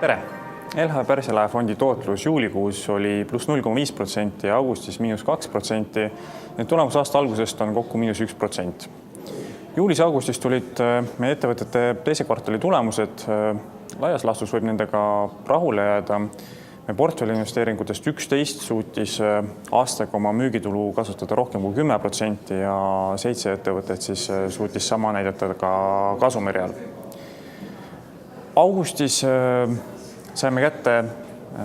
Tere! LH Pärsialahe fondi tootlus juulikuus oli pluss 0,5% ja augustis -2%. Need tulemus aasta algusest on kokku -1%. Juulis-augustis tulid meie ettevõtete teise kvartali tulemused. Laias laastus võib nendega rahule jääda. Meie portfelli investeeringutest 11 suutis aastaga oma müügitulu kasvatada rohkem kui 10% ja 7 ettevõtet siis suutis sama näidata ka kasumireal. Augustis saime kätte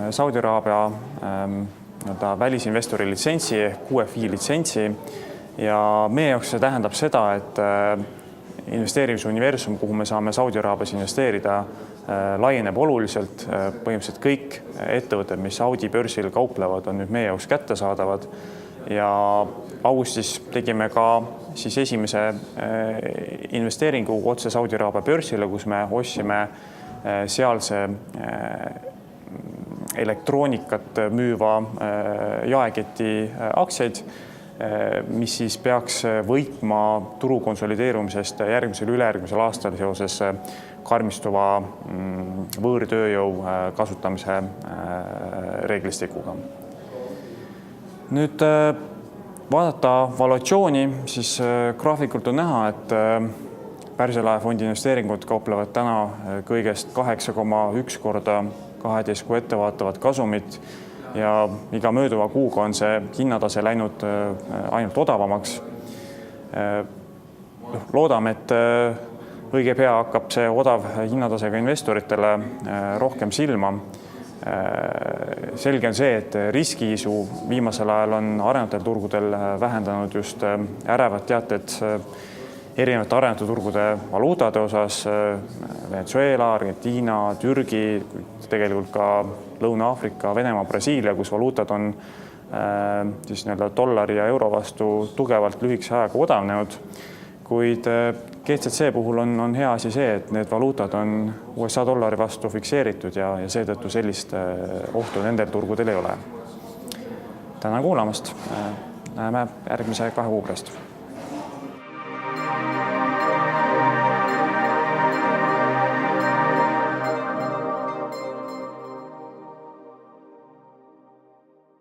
Saudi Araabia välisinvestori litsentsi ehk QFI litsentsi ja meie jaoks see tähendab seda, et investeerimisuniversum, kuhu me saame Saudi Araabias investeerida, laieneb oluliselt. Põhimõtteliselt kõik ettevõtted, mis Saudi börsil kauplevad, on nüüd meie jaoks kättesaadavad ja augustis tegime ka siis esimese investeeringu otse Saudi Araabia börsile, kus me ostsime sealse elektroonikat müüva jaeketi aktsiaid, mis siis peaks võitma turu konsolideerumisest järgmisel ülejärgmisel aastal seoses karmistuva võõrtööjõu kasutamise reeglistikuga. Nüüd vaadata valuatsiooni, siis graafikult on näha, et Pärsialahe fondi investeeringud kauplevad täna kõigest 8,1 korda 12 kuu ettevaatavat kasumit ja iga mööduva kuuga on see hinnatase läinud ainult odavamaks. Loodame, et õige pea hakkab see odav hinnatasega investoritele rohkem silma. Selge on see, et riskiisu viimasel ajal on arenevatel turgudel vähendanud just ärevad teated erinevate arenenud turgude valuutade osas, Venezuela, Argentiina, Türgi, tegelikult ka Lõuna-Aafrika, Venemaa, Brasiilia, kus valuutad on siis dollari ja euro vastu tugevalt lühikese ajaga odavnenud. Kuid GCC puhul on hea asi see, et need valuutad on USA dollari vastu fikseeritud ja seetõttu sellist ohtu nendel turgudel ei ole. Tänan kuulamast. Näeme järgmise 2 kuu pärast.